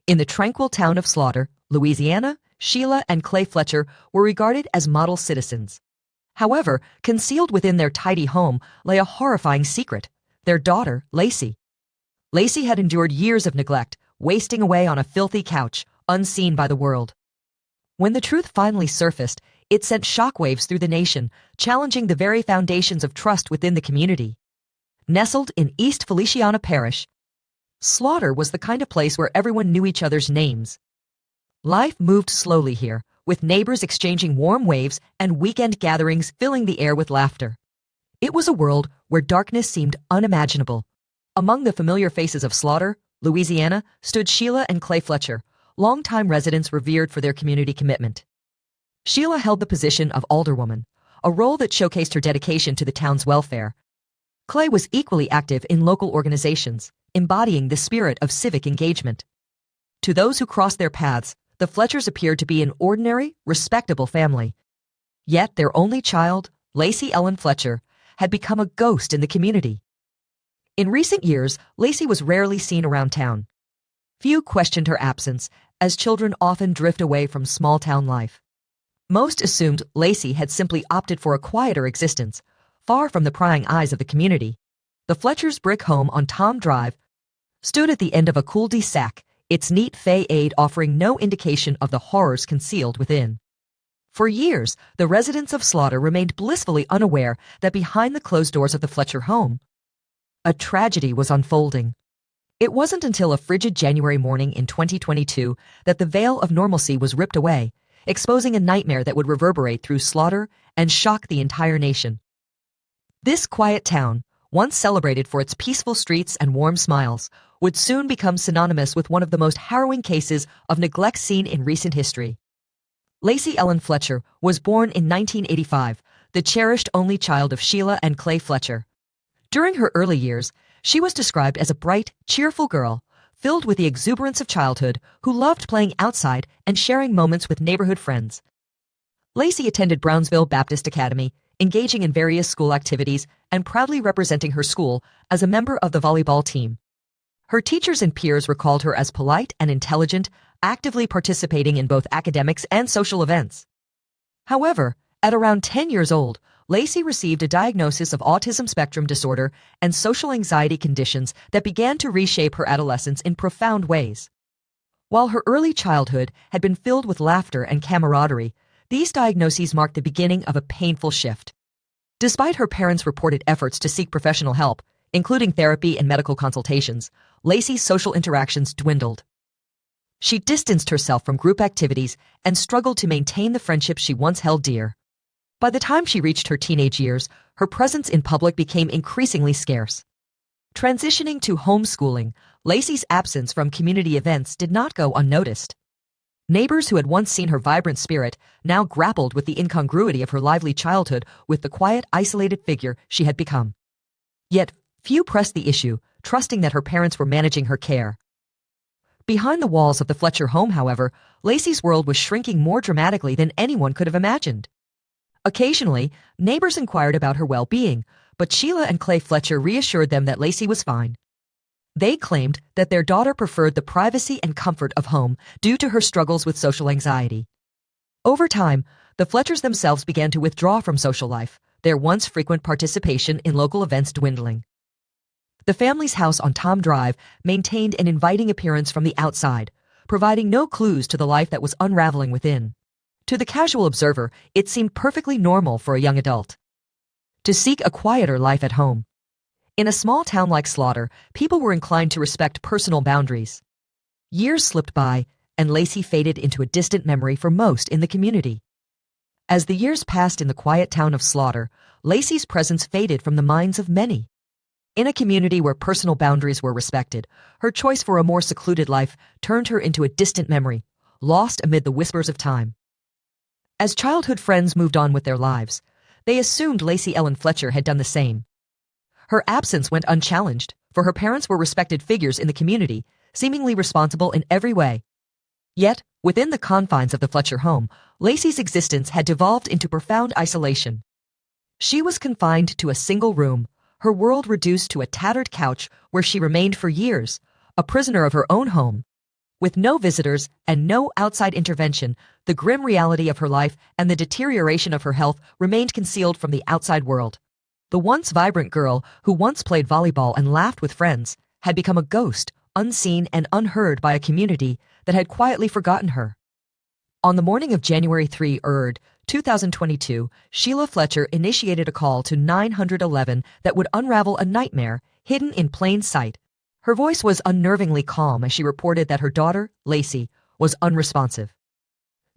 In the tranquil town of Slaughter, Louisiana, Sheila and Clay Fletcher were regarded as model citizens. However, concealed within their tidy home lay a horrifying secret: their daughter, Lacey. Lacey had endured years of neglect, wasting away on a filthy couch, unseen by the world. When the truth finally surfaced, it sent shockwaves through the nation, challenging the very foundations of trust within the community. Nestled in East Feliciana Parish, Slaughter was the kind of place where everyone knew each other's names. Life moved slowly here, with neighbors exchanging warm waves and weekend gatherings filling the air with laughter. It was a world where darkness seemed unimaginable. Among the familiar faces of Slaughter, Louisiana, stood Sheila and Clay Fletcher, longtime residents revered for their community commitment. Sheila held the position of alderwoman, a role that showcased her dedication to the town's welfare. Clay was equally active in local organizations, embodying the spirit of civic engagement. To those who crossed their paths, the Fletchers appeared to be an ordinary, respectable family. Yet their only child, Lacey Ellen Fletcher, had become a ghost in the community. In recent years, Lacey was rarely seen around town. Few questioned her absence, as children often drift away from small-town life. Most assumed Lacey had simply opted for a quieter existence, far from the prying eyes of the community. The Fletchers' brick home on Tom Drive stood at the end of a cul-de-sac, its neat facade offering no indication of the horrors concealed within. For years, the residents of Slaughter remained blissfully unaware that behind the closed doors of the Fletcher home, a tragedy was unfolding. It wasn't until a frigid January morning in 2022 that the veil of normalcy was ripped away, exposing a nightmare that would reverberate through Slaughter and shock the entire nation. This quiet town, once celebrated for its peaceful streets and warm smiles, would soon become synonymous with one of the most harrowing cases of neglect seen in recent history. Lacey Ellen Fletcher was born in 1985, the cherished only child of Sheila and Clay Fletcher. During her early years, she was described as a bright, cheerful girl, filled with the exuberance of childhood, who loved playing outside and sharing moments with neighborhood friends. Lacey attended Brownsville Baptist Academy, engaging in various school activities and proudly representing her school as a member of the volleyball team. Her teachers and peers recalled her as polite and intelligent, actively participating in both academics and social events. However, at around 10 years old, Lacey received a diagnosis of autism spectrum disorder and social anxiety conditions that began to reshape her adolescence in profound ways. While her early childhood had been filled with laughter and camaraderie, these diagnoses marked the beginning of a painful shift. Despite her parents' reported efforts to seek professional help, including therapy and medical consultations, Lacey's social interactions dwindled. She distanced herself from group activities and struggled to maintain the friendships she once held dear. By the time she reached her teenage years, her presence in public became increasingly scarce. Transitioning to homeschooling, Lacey's absence from community events did not go unnoticed. Neighbors who had once seen her vibrant spirit now grappled with the incongruity of her lively childhood with the quiet, isolated figure she had become. Yet, few pressed the issue, trusting that her parents were managing her care. Behind the walls of the Fletcher home, however, Lacey's world was shrinking more dramatically than anyone could have imagined. Occasionally, neighbors inquired about her well-being, but Sheila and Clay Fletcher reassured them that Lacey was fine. They claimed that their daughter preferred the privacy and comfort of home due to her struggles with social anxiety. Over time, the Fletchers themselves began to withdraw from social life, their once frequent participation in local events dwindling. The family's house on Tom Drive maintained an inviting appearance from the outside, providing no clues to the life that was unraveling within. To the casual observer, it seemed perfectly normal for a young adult to seek a quieter life at home. In a small town like Slaughter, people were inclined to respect personal boundaries. Years slipped by, and Lacey faded into a distant memory for most in the community. As the years passed in the quiet town of Slaughter, Lacey's presence faded from the minds of many. In a community where personal boundaries were respected, her choice for a more secluded life turned her into a distant memory, lost amid the whispers of time. As childhood friends moved on with their lives, they assumed Lacey Ellen Fletcher had done the same. Her absence went unchallenged, for her parents were respected figures in the community, seemingly responsible in every way. Yet, within the confines of the Fletcher home, Lacey's existence had devolved into profound isolation. She was confined to a single room, her world reduced to a tattered couch where she remained for years, a prisoner of her own home. With no visitors and no outside intervention, the grim reality of her life and the deterioration of her health remained concealed from the outside world. The once vibrant girl, who once played volleyball and laughed with friends, had become a ghost, unseen and unheard by a community that had quietly forgotten her. On the morning of January 3, 2022, Sheila Fletcher initiated a call to 911 that would unravel a nightmare hidden in plain sight. Her voice was unnervingly calm as she reported that her daughter, Lacey, was unresponsive.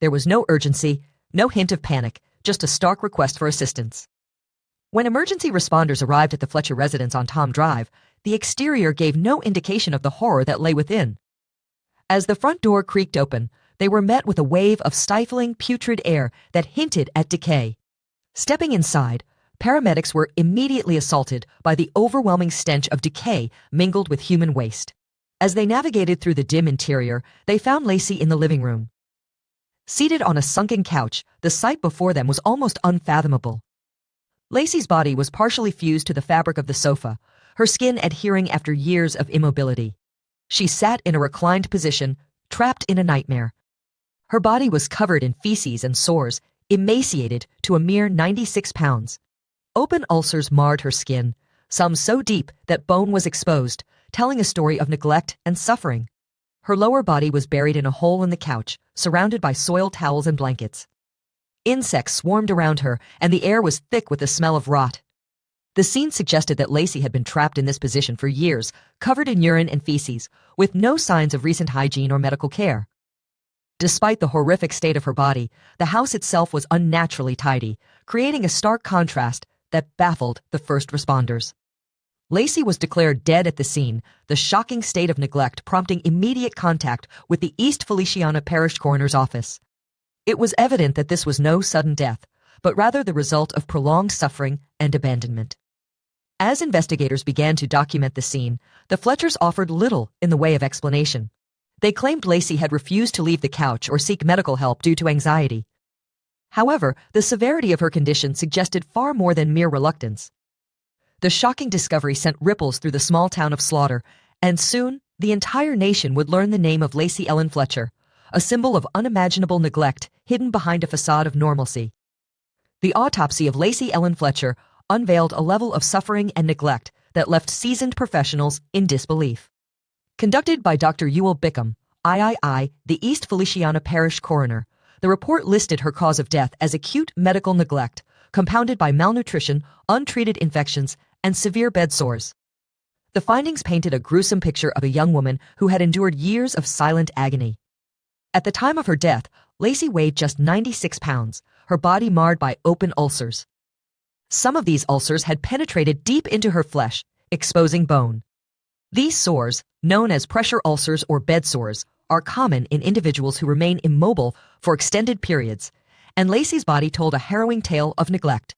There was no urgency, no hint of panic, just a stark request for assistance. When emergency responders arrived at the Fletcher residence on Tom Drive, the exterior gave no indication of the horror that lay within. As the front door creaked open, they were met with a wave of stifling, putrid air that hinted at decay. Stepping inside, paramedics were immediately assaulted by the overwhelming stench of decay mingled with human waste. As they navigated through the dim interior, they found Lacey in the living room. Seated on a sunken couch, the sight before them was almost unfathomable. Lacey's body was partially fused to the fabric of the sofa, her skin adhering after years of immobility. She sat in a reclined position, trapped in a nightmare. Her body was covered in feces and sores, emaciated to a mere 96 pounds. Open ulcers marred her skin, some so deep that bone was exposed, telling a story of neglect and suffering. Her lower body was buried in a hole in the couch, surrounded by soiled towels and blankets. Insects swarmed around her, and the air was thick with the smell of rot. The scene suggested that Lacey had been trapped in this position for years, covered in urine and feces, with no signs of recent hygiene or medical care. Despite the horrific state of her body, the house itself was unnaturally tidy, creating a stark contrast that baffled the first responders. Lacey was declared dead at the scene, the shocking state of neglect prompting immediate contact with the East Feliciana Parish Coroner's Office. It was evident that this was no sudden death, but rather the result of prolonged suffering and abandonment. As investigators began to document the scene, the Fletchers offered little in the way of explanation. They claimed Lacey had refused to leave the couch or seek medical help due to anxiety. However, the severity of her condition suggested far more than mere reluctance. The shocking discovery sent ripples through the small town of Slaughter, and soon the entire nation would learn the name of Lacey Ellen Fletcher, a symbol of unimaginable neglect hidden behind a facade of normalcy. The autopsy of Lacey Ellen Fletcher unveiled a level of suffering and neglect that left seasoned professionals in disbelief. Conducted by Dr. Ewell Bickham, III, the East Feliciana Parish Coroner, the report listed her cause of death as acute medical neglect, compounded by malnutrition, untreated infections, and severe bed sores. The findings painted a gruesome picture of a young woman who had endured years of silent agony. At the time of her death, Lacey weighed just 96 pounds, her body marred by open ulcers. Some of these ulcers had penetrated deep into her flesh, exposing bone. These sores, known as pressure ulcers or bed sores, are common in individuals who remain immobile for extended periods, and Lacey's body told a harrowing tale of neglect.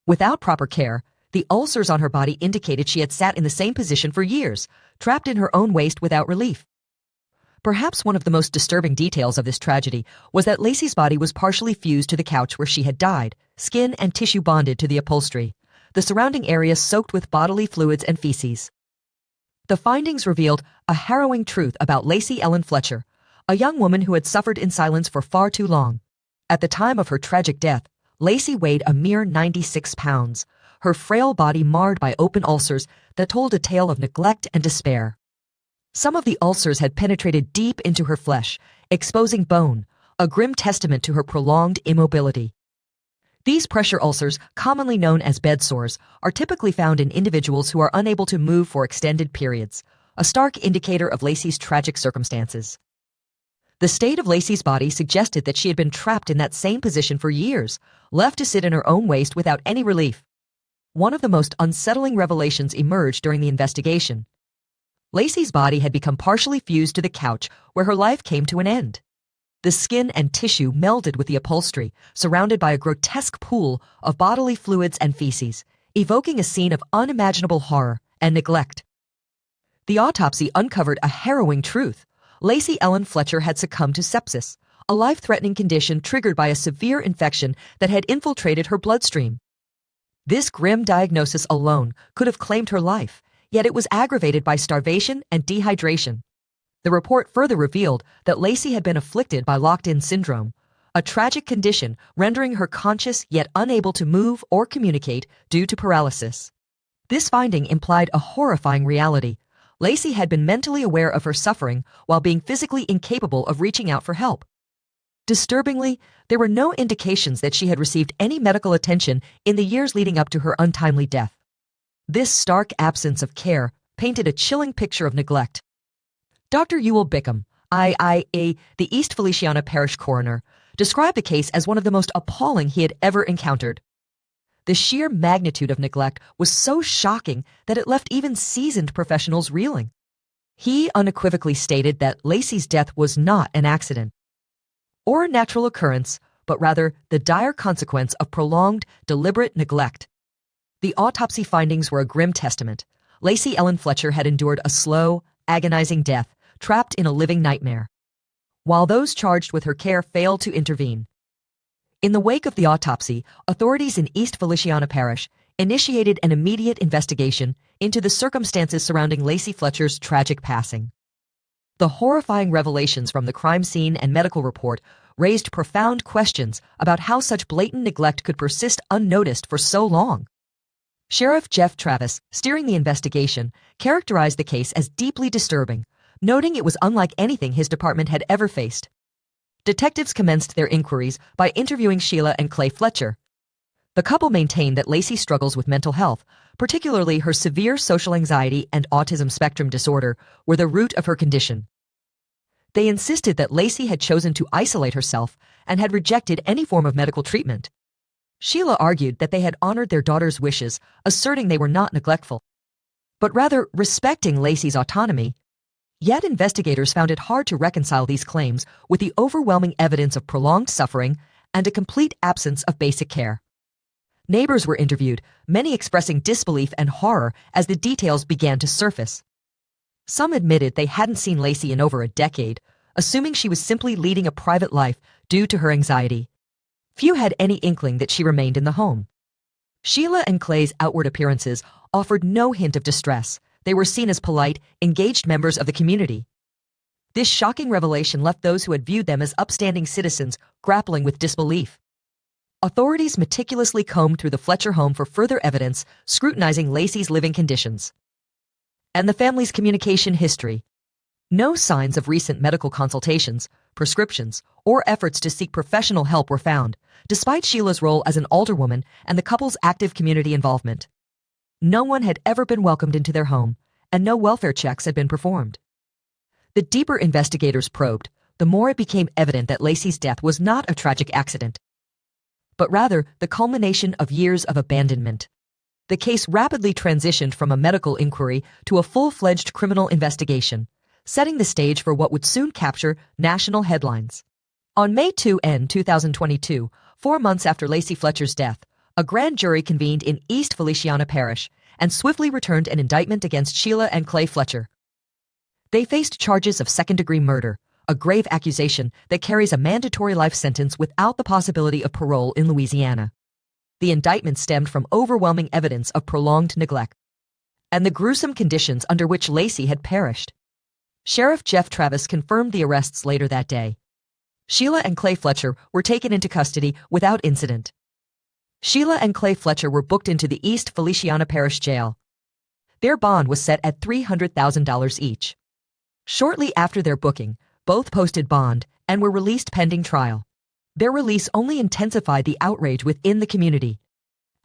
Without proper care, the ulcers on her body indicated she had sat in the same position for years, trapped in her own waste without relief. Perhaps one of the most disturbing details of this tragedy was that Lacey's body was partially fused to the couch where she had died, skin and tissue bonded to the upholstery, the surrounding area soaked with bodily fluids and feces. The findings revealed a harrowing truth about Lacey Ellen Fletcher, a young woman who had suffered in silence for far too long. At the time of her tragic death, Lacey weighed a mere 96 pounds, her frail body marred by open ulcers that told a tale of neglect and despair. Some of the ulcers had penetrated deep into her flesh, exposing bone, a grim testament to her prolonged immobility. These pressure ulcers, commonly known as bed sores, are typically found in individuals who are unable to move for extended periods, a stark indicator of Lacey's tragic circumstances. The state of Lacey's body suggested that she had been trapped in that same position for years, left to sit in her own waste without any relief. One of the most unsettling revelations emerged during the investigation. Lacey's body had become partially fused to the couch where her life came to an end. The skin and tissue melded with the upholstery, surrounded by a grotesque pool of bodily fluids and feces, evoking a scene of unimaginable horror and neglect. The autopsy uncovered a harrowing truth. Lacey Ellen Fletcher had succumbed to sepsis, a life-threatening condition triggered by a severe infection that had infiltrated her bloodstream. This grim diagnosis alone could have claimed her life, yet it was aggravated by starvation and dehydration. The report further revealed that Lacey had been afflicted by locked-in syndrome, a tragic condition rendering her conscious yet unable to move or communicate due to paralysis. This finding implied a horrifying reality. Lacey had been mentally aware of her suffering while being physically incapable of reaching out for help. Disturbingly, there were no indications that she had received any medical attention in the years leading up to her untimely death. This stark absence of care painted a chilling picture of neglect. Dr. Ewell Bickham, IIA, the East Feliciana Parish coroner, described the case as one of the most appalling he had ever encountered. The sheer magnitude of neglect was so shocking that it left even seasoned professionals reeling. He unequivocally stated that Lacey's death was not an accident or a natural occurrence, but rather the dire consequence of prolonged, deliberate neglect. The autopsy findings were a grim testament. Lacey Ellen Fletcher had endured a slow, agonizing death, trapped in a living nightmare, while those charged with her care failed to intervene. In the wake of the autopsy, authorities in East Feliciana Parish initiated an immediate investigation into the circumstances surrounding Lacey Fletcher's tragic passing. The horrifying revelations from the crime scene and medical report raised profound questions about how such blatant neglect could persist unnoticed for so long. Sheriff Jeff Travis, steering the investigation, characterized the case as deeply disturbing, noting it was unlike anything his department had ever faced. Detectives commenced their inquiries by interviewing Sheila and Clay Fletcher. The couple maintained that Lacey's struggles with mental health, particularly her severe social anxiety and autism spectrum disorder, were the root of her condition. They insisted that Lacey had chosen to isolate herself and had rejected any form of medical treatment. Sheila argued that they had honored their daughter's wishes, asserting they were not neglectful, but rather respecting Lacey's autonomy. Yet investigators found it hard to reconcile these claims with the overwhelming evidence of prolonged suffering and a complete absence of basic care. Neighbors were interviewed, many expressing disbelief and horror as the details began to surface. Some admitted they hadn't seen Lacey in over a decade, assuming she was simply leading a private life due to her anxiety. Few had any inkling that she remained in the home. Sheila and Clay's outward appearances offered no hint of distress. They were seen as polite, engaged members of the community. This shocking revelation left those who had viewed them as upstanding citizens grappling with disbelief. Authorities meticulously combed through the Fletcher home for further evidence, scrutinizing Lacey's living conditions and the family's communication history. No signs of recent medical consultations, prescriptions, or efforts to seek professional help were found, despite Sheila's role as an alderwoman and the couple's active community involvement. No one had ever been welcomed into their home, and no welfare checks had been performed. The deeper investigators probed, the more it became evident that Lacey's death was not a tragic accident, but rather the culmination of years of abandonment. The case rapidly transitioned from a medical inquiry to a full-fledged criminal investigation, setting the stage for what would soon capture national headlines. On May 2, 2022, 4 months after Lacey Fletcher's death, a grand jury convened in East Feliciana Parish and swiftly returned an indictment against Sheila and Clay Fletcher. They faced charges of second-degree murder, a grave accusation that carries a mandatory life sentence without the possibility of parole in Louisiana. The indictment stemmed from overwhelming evidence of prolonged neglect and the gruesome conditions under which Lacey had perished. Sheriff Jeff Travis confirmed the arrests later that day. Sheila and Clay Fletcher were taken into custody without incident. Sheila and Clay Fletcher were booked into the East Feliciana Parish Jail. Their bond was set at $300,000 each. Shortly after their booking, both posted bond and were released pending trial. Their release only intensified the outrage within the community.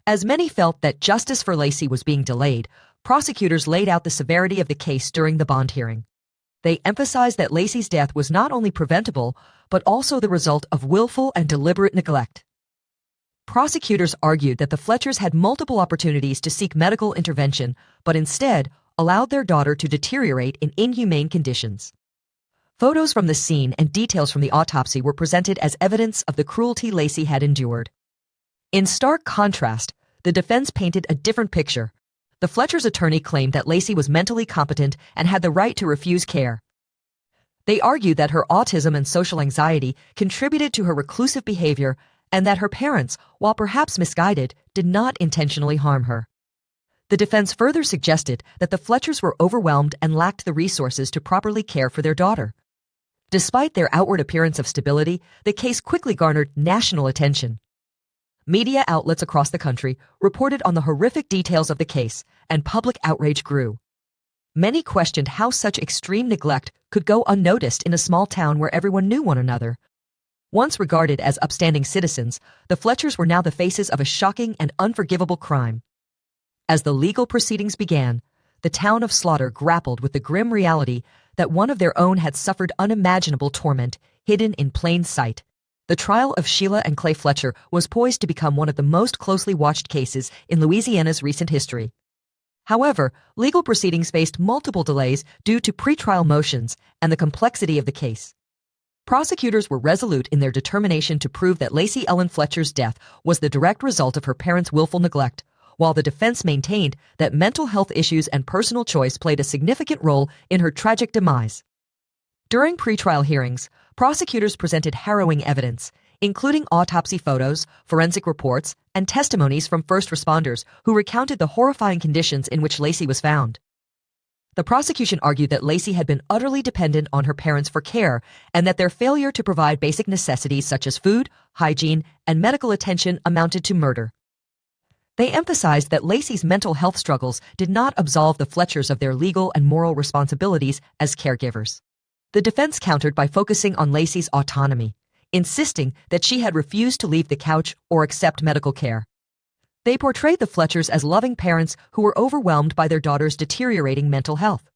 As many felt that justice for Lacey was being delayed, prosecutors laid out the severity of the case during the bond hearing. They emphasized that Lacey's death was not only preventable, but also the result of willful and deliberate neglect. Prosecutors argued that the Fletchers had multiple opportunities to seek medical intervention, but instead allowed their daughter to deteriorate in inhumane conditions. Photos from the scene and details from the autopsy were presented as evidence of the cruelty Lacey had endured. In stark contrast, the defense painted a different picture. The Fletchers' attorney claimed that Lacey was mentally competent and had the right to refuse care. They argued that her autism and social anxiety contributed to her reclusive behavior and that her parents, while perhaps misguided, did not intentionally harm her. The defense further suggested that the Fletchers were overwhelmed and lacked the resources to properly care for their daughter. Despite their outward appearance of stability, the case quickly garnered national attention. Media outlets across the country reported on the horrific details of the case, and public outrage grew. Many questioned how such extreme neglect could go unnoticed in a small town where everyone knew one another. Once regarded as upstanding citizens, the Fletchers were now the faces of a shocking and unforgivable crime. As the legal proceedings began, the town of Slaughter grappled with the grim reality that one of their own had suffered unimaginable torment, hidden in plain sight. The trial of Sheila and Clay Fletcher was poised to become one of the most closely watched cases in Louisiana's recent history. However, legal proceedings faced multiple delays due to pretrial motions and the complexity of the case. Prosecutors were resolute in their determination to prove that Lacey Ellen Fletcher's death was the direct result of her parents' willful neglect, while the defense maintained that mental health issues and personal choice played a significant role in her tragic demise. During pretrial hearings, prosecutors presented harrowing evidence, including autopsy photos, forensic reports, and testimonies from first responders who recounted the horrifying conditions in which Lacey was found. The prosecution argued that Lacey had been utterly dependent on her parents for care and that their failure to provide basic necessities such as food, hygiene, and medical attention amounted to murder. They emphasized that Lacey's mental health struggles did not absolve the Fletchers of their legal and moral responsibilities as caregivers. The defense countered by focusing on Lacey's autonomy, insisting that she had refused to leave the couch or accept medical care. They portrayed the Fletchers as loving parents who were overwhelmed by their daughter's deteriorating mental health.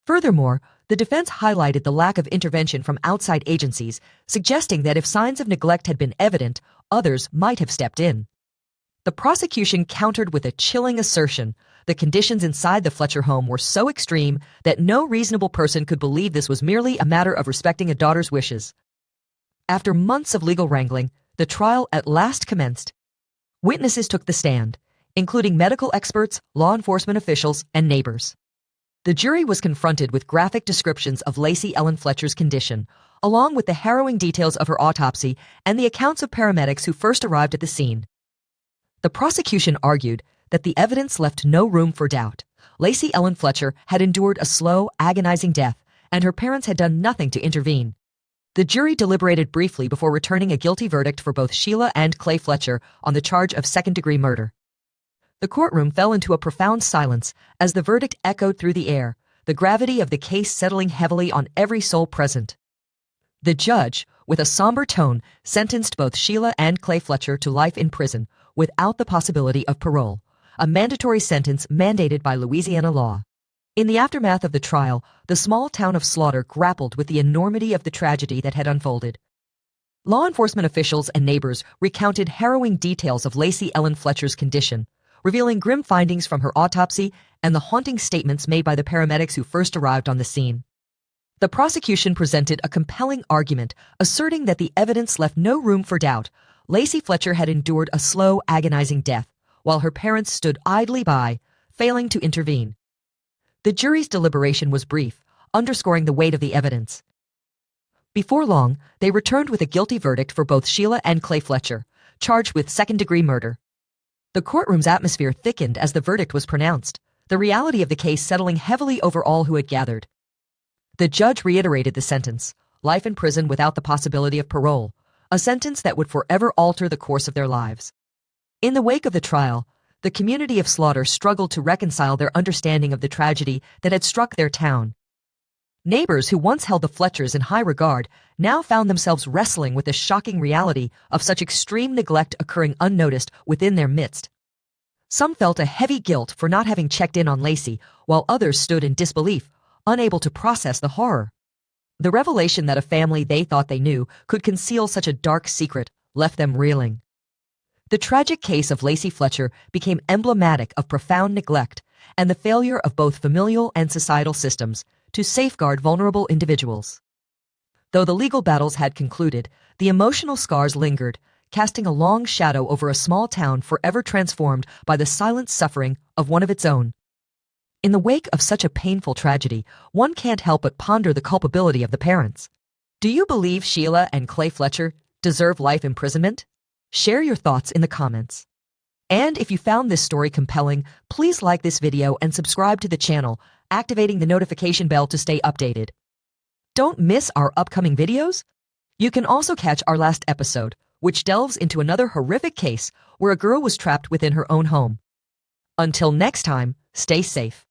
Furthermore, the defense highlighted the lack of intervention from outside agencies, suggesting that if signs of neglect had been evident, others might have stepped in. The prosecution countered with a chilling assertion: the conditions inside the Fletcher home were so extreme that no reasonable person could believe this was merely a matter of respecting a daughter's wishes. After months of legal wrangling, the trial at last commenced. Witnesses took the stand, including medical experts, law enforcement officials, and neighbors. The jury was confronted with graphic descriptions of Lacey Ellen Fletcher's condition, along with the harrowing details of her autopsy and the accounts of paramedics who first arrived at the scene. The prosecution argued that the evidence left no room for doubt. Lacey Ellen Fletcher had endured a slow, agonizing death, and her parents had done nothing to intervene. The jury deliberated briefly before returning a guilty verdict for both Sheila and Clay Fletcher on the charge of second-degree murder. The courtroom fell into a profound silence as the verdict echoed through the air, the gravity of the case settling heavily on every soul present. The judge, with a somber tone, sentenced both Sheila and Clay Fletcher to life in prison without the possibility of parole, a mandatory sentence mandated by Louisiana law. In the aftermath of the trial, the small town of Slaughter grappled with the enormity of the tragedy that had unfolded. Law enforcement officials and neighbors recounted harrowing details of Lacey Ellen Fletcher's condition, revealing grim findings from her autopsy and the haunting statements made by the paramedics who first arrived on the scene. The prosecution presented a compelling argument, asserting that the evidence left no room for doubt. Lacey Fletcher had endured a slow, agonizing death, while her parents stood idly by, failing to intervene. The jury's deliberation was brief, underscoring the weight of the evidence. Before long, they returned with a guilty verdict for both Sheila and Clay Fletcher, charged with second-degree murder. The courtroom's atmosphere thickened as the verdict was pronounced, the reality of the case settling heavily over all who had gathered. The judge reiterated the sentence: life in prison without the possibility of parole, a sentence that would forever alter the course of their lives. In the wake of the trial, the community of Slaughter struggled to reconcile their understanding of the tragedy that had struck their town. Neighbors who once held the Fletchers in high regard now found themselves wrestling with the shocking reality of such extreme neglect occurring unnoticed within their midst. Some felt a heavy guilt for not having checked in on Lacey, while others stood in disbelief, unable to process the horror. The revelation that a family they thought they knew could conceal such a dark secret left them reeling. The tragic case of Lacey Fletcher became emblematic of profound neglect and the failure of both familial and societal systems to safeguard vulnerable individuals. Though the legal battles had concluded, the emotional scars lingered, casting a long shadow over a small town forever transformed by the silent suffering of one of its own. In the wake of such a painful tragedy, one can't help but ponder the culpability of the parents. Do you believe Sheila and Clay Fletcher deserve life imprisonment? Share your thoughts in the comments. And if you found this story compelling, please like this video and subscribe to the channel, activating the notification bell to stay updated. Don't miss our upcoming videos. You can also catch our last episode, which delves into another horrific case where a girl was trapped within her own home. Until next time, stay safe.